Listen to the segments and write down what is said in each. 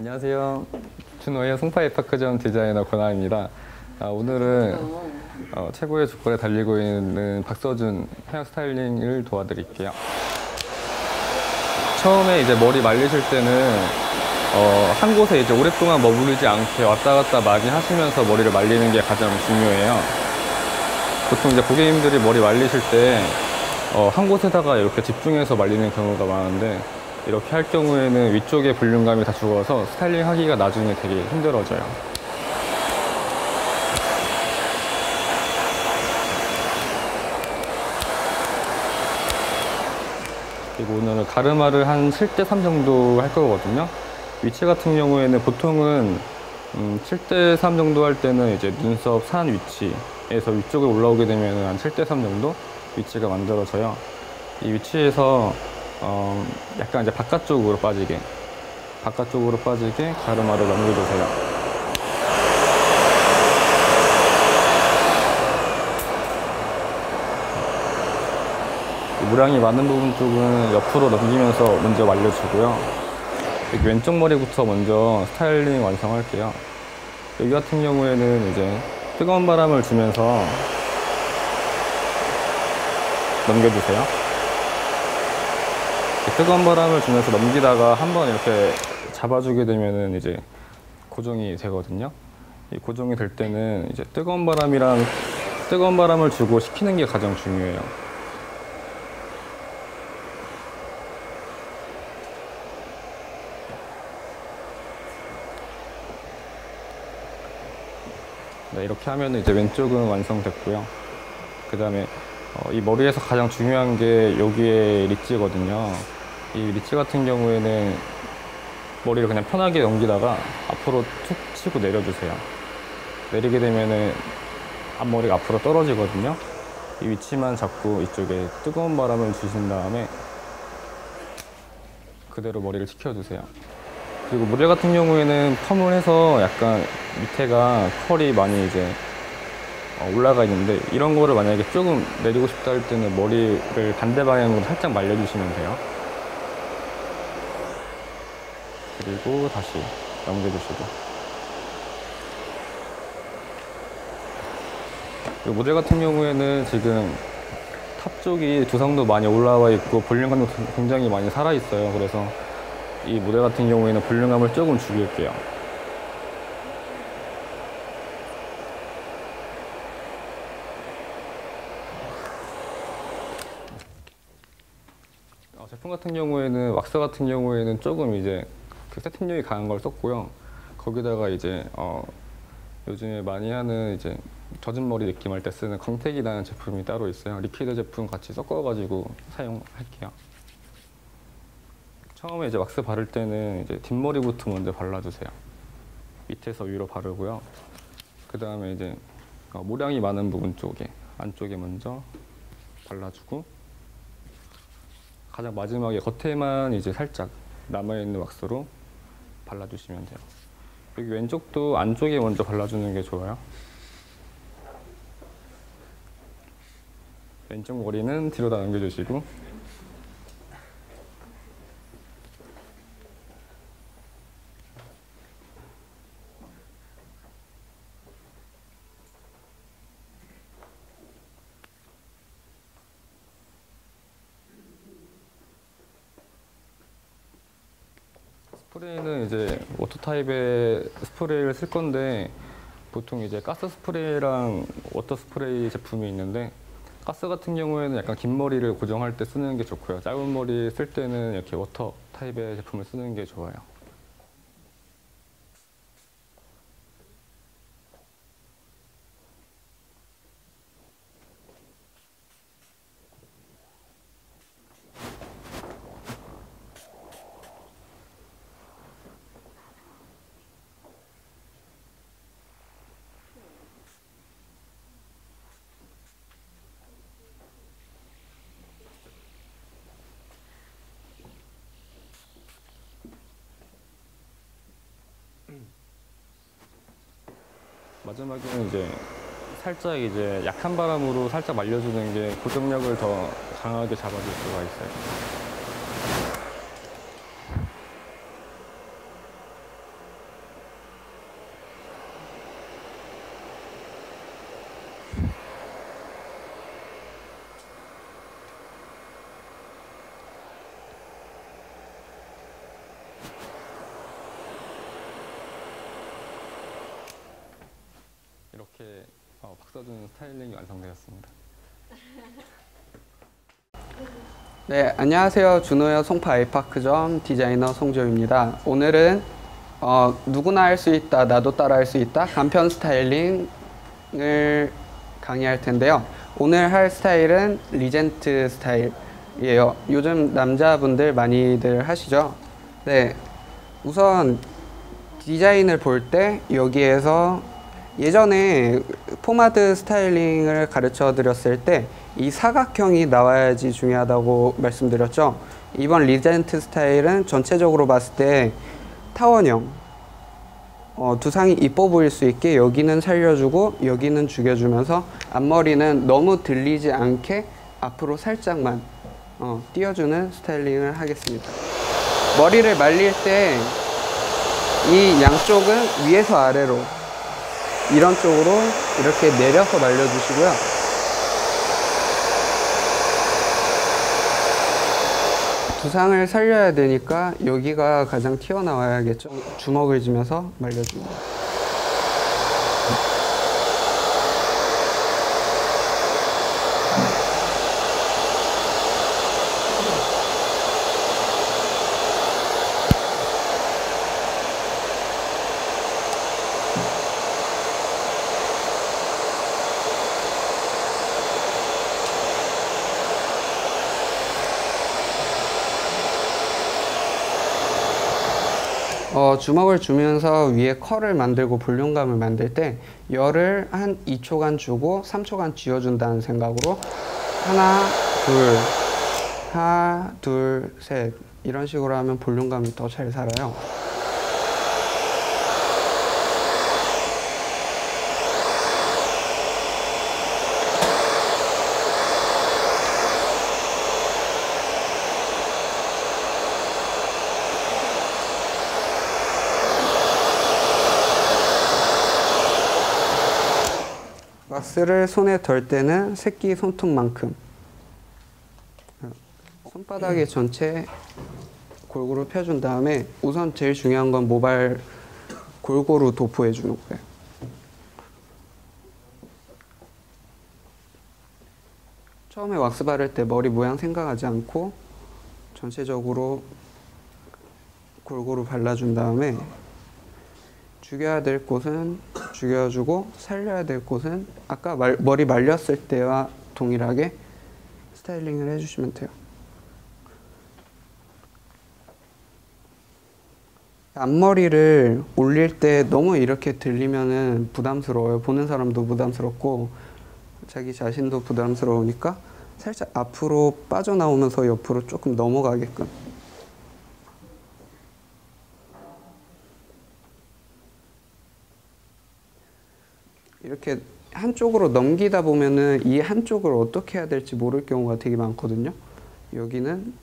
안녕하세요. 준호의 송파이파크점 디자이너 권하입니다. 오늘은 최고의 조건에 달리고 있는 박서준 헤어 스타일링을 도와드릴게요. 처음에 이제 머리 말리실 때는 한 곳에 이제 오랫동안 머무르지 않게 왔다 갔다 많이 하시면서 머리를 말리는 게 가장 중요해요. 보통 이제 고객님들이 머리 말리실 때 한 곳에다가 이렇게 집중해서 말리는 경우가 많은데, 이렇게 할 경우에는 위쪽에 볼륨감이 다 죽어서 스타일링 하기가 나중에 되게 힘들어져요. 그리고 오늘은 가르마를 한 7대3 정도 할 거거든요. 위치 같은 경우에는 보통은 7대3 정도 할 때는 이제 눈썹 산 위치에서 위쪽에 올라오게 되면 한 7대3 정도 위치가 만들어져요. 이 위치에서 약간 이제 바깥쪽으로 빠지게 가르마를 넘겨주세요. 무량이 많은 부분 쪽은 옆으로 넘기면서 먼저 말려주고요. 여기 왼쪽 머리부터 먼저 스타일링 완성할게요. 여기 같은 경우에는 이제 뜨거운 바람을 주면서 넘겨주세요. 뜨거운 바람을 주면서 넘기다가 한번 이렇게 잡아주게 되면은 이제 고정이 되거든요. 이 고정이 될 때는 이제 뜨거운 바람을 주고 식히는 게 가장 중요해요. 네, 이렇게 하면 이제 왼쪽은 완성됐고요. 그 다음에 이 머리에서 가장 중요한 게 여기에 리치거든요. 이 리치 같은 경우에는 머리를 그냥 편하게 넘기다가 앞으로 툭 치고 내려주세요. 내리게 되면은 앞머리가 앞으로 떨어지거든요. 이 위치만 잡고 이쪽에 뜨거운 바람을 주신 다음에 그대로 머리를 식혀주세요. 그리고 모델 같은 경우에는 펌을 해서 약간 밑에가 컬이 많이 이제 올라가 있는데, 이런 거를 만약에 조금 내리고 싶다 할 때는 머리를 반대 방향으로 살짝 말려주시면 돼요. 그리고 다시 넘겨주시고. 이 모델 같은 경우에는 지금 탑 쪽이 두상도 많이 올라와 있고 볼륨감도 굉장히 많이 살아 있어요. 그래서 이 모델 같은 경우에는 볼륨감을 조금 줄일게요. 제품 같은 경우에는 왁스 같은 경우에는 조금 이제 그 세팅력이 강한 걸 썼고요. 거기다가 이제 요즘에 많이 하는 이제 젖은 머리 느낌 할 때 쓰는 광택이라는 제품이 따로 있어요. 리퀴드 제품 같이 섞어가지고 사용할게요. 처음에 이제 왁스 바를 때는 이제 뒷머리부터 먼저 발라주세요. 밑에서 위로 바르고요. 그 다음에 이제 모량이 많은 부분 쪽에 안쪽에 먼저 발라주고, 가장 마지막에 겉에만 이제 살짝 남아있는 왁스로 발라주시면 돼요. 여기 왼쪽도 안쪽에 먼저 발라주는 게 좋아요. 왼쪽 머리는 뒤로 다 넘겨주시고, 스프레이는 이제 워터 타입의 스프레이를 쓸 건데, 보통 이제 가스 스프레이랑 워터 스프레이 제품이 있는데, 가스 같은 경우에는 약간 긴 머리를 고정할 때 쓰는 게 좋고요. 짧은 머리 쓸 때는 이렇게 워터 타입의 제품을 쓰는 게 좋아요. 마지막에는 이제 살짝 이제 약한 바람으로 살짝 말려주는 게 고정력을 더 강하게 잡아줄 수가 있어요. 박서준 스타일링이 완성되었습니다. 네, 안녕하세요. 준호여 송파 아이파크점 디자이너 송조입니다. 오늘은 누구나 할 수 있다, 나도 따라 할 수 있다 간편 스타일링을 강의할 텐데요. 오늘 할 스타일은 리젠트 스타일이에요. 요즘 남자분들 많이들 하시죠? 네, 우선 디자인을 볼 때 여기에서 예전에 포마드 스타일링을 가르쳐 드렸을 때 이 사각형이 나와야지 중요하다고 말씀드렸죠. 이번 리젠트 스타일은 전체적으로 봤을 때 타원형, 두상이 이뻐 보일 수 있게 여기는 살려주고 여기는 죽여주면서 앞머리는 너무 들리지 않게 앞으로 살짝만 띄워주는 스타일링을 하겠습니다. 머리를 말릴 때 이 양쪽은 위에서 아래로 이런 쪽으로 이렇게 내려서 말려주시고요. 두상을 살려야 되니까 여기가 가장 튀어나와야겠죠. 주먹을 쥐면서 말려줍니다. 주먹을 주면서 위에 컬을 만들고 볼륨감을 만들 때 열을 한 2초간 주고 3초간 쥐어준다는 생각으로 하나, 둘, 셋 이런 식으로 하면 볼륨감이 더 잘 살아요. 왁스를 손에 덜 때는 새끼 손톱만큼 손바닥에 전체 골고루 펴준 다음에 우선 제일 중요한 건 모발 골고루 도포해 주는 거예요. 처음에 왁스 바를 때 머리 모양 생각하지 않고 전체적으로 골고루 발라준 다음에 죽여야 될 곳은 죽여주고 살려야 될 곳은 아까 머리 말렸을 때와 동일하게 스타일링을 해주시면 돼요. 앞머리를 올릴 때 너무 이렇게 들리면은 부담스러워요. 보는 사람도 부담스럽고 자기 자신도 부담스러우니까 살짝 앞으로 빠져나오면서 옆으로 조금 넘어가게끔 이렇게 한쪽으로 넘기다 보면은 이 한쪽을 어떻게 해야 될지 모를 경우가 되게 많거든요. 여기는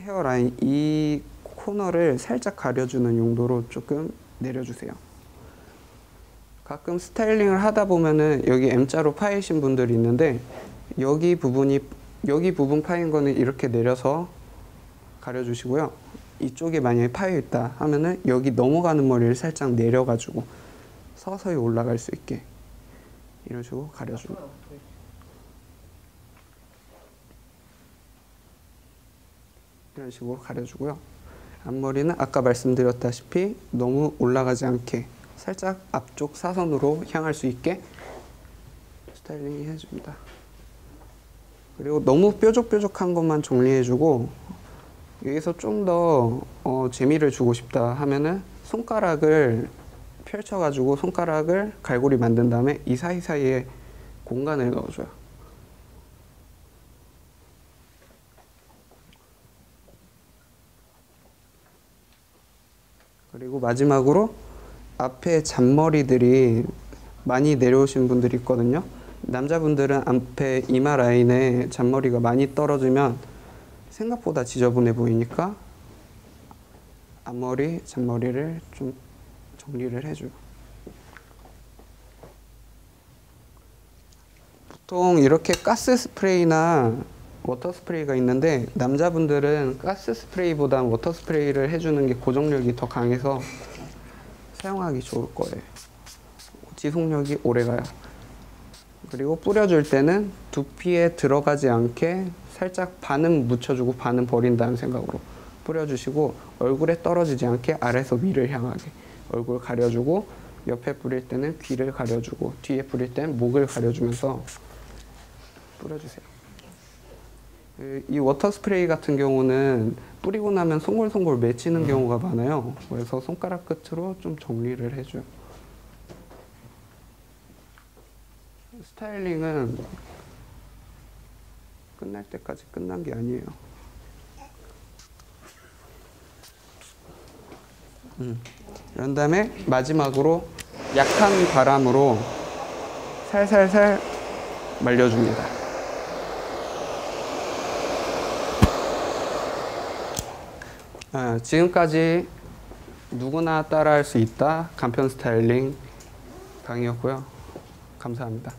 헤어라인 이 코너를 살짝 가려주는 용도로 조금 내려주세요. 가끔 스타일링을 하다 보면은 여기 M자로 파이신 분들이 있는데 여기 부분 파인 거는 이렇게 내려서 가려주시고요. 이쪽에 만약에 파여 있다 하면은 여기 넘어가는 머리를 살짝 내려가지고 서서히 올라갈 수 있게 이런 식으로 가려주고 이런 식으로 가려주고요. 앞머리는 아까 말씀드렸다시피 너무 올라가지 않게 살짝 앞쪽 사선으로 향할 수 있게 스타일링 해줍니다. 그리고 너무 뾰족뾰족한 것만 정리해주고 여기서 좀 더 재미를 주고 싶다 하면은 손가락을 펼쳐가지고 손가락을 갈고리 만든 다음에 이 사이사이에 공간을 넣어줘요. 그리고 마지막으로 앞에 잔머리들이 많이 내려오신 분들이 있거든요. 남자분들은 앞에 이마 라인에 잔머리가 많이 떨어지면 생각보다 지저분해 보이니까 앞머리, 잔머리를 좀 정리를 해줘요. 보통 이렇게 가스 스프레이나 워터 스프레이가 있는데 남자분들은 가스 스프레이보다 워터 스프레이를 해주는 게 고정력이 더 강해서 사용하기 좋을 거예요. 지속력이 오래가요. 그리고 뿌려줄 때는 두피에 들어가지 않게 살짝 반은 묻혀주고 반은 버린다는 생각으로 뿌려주시고, 얼굴에 떨어지지 않게 아래에서 위를 향하게 얼굴 가려주고, 옆에 뿌릴 때는 귀를 가려주고, 뒤에 뿌릴 때는 목을 가려주면서 뿌려주세요. 이 워터 스프레이 같은 경우는 뿌리고 나면 송골송골 맺히는 경우가 많아요. 그래서 손가락 끝으로 좀 정리를 해줘요. 스타일링은 끝날 때까지 끝난 게 아니에요. 그런 다음에 마지막으로 약한 바람으로 살살살 말려줍니다. 지금까지 누구나 따라할 수 있다 간편 스타일링 강의였고요. 감사합니다.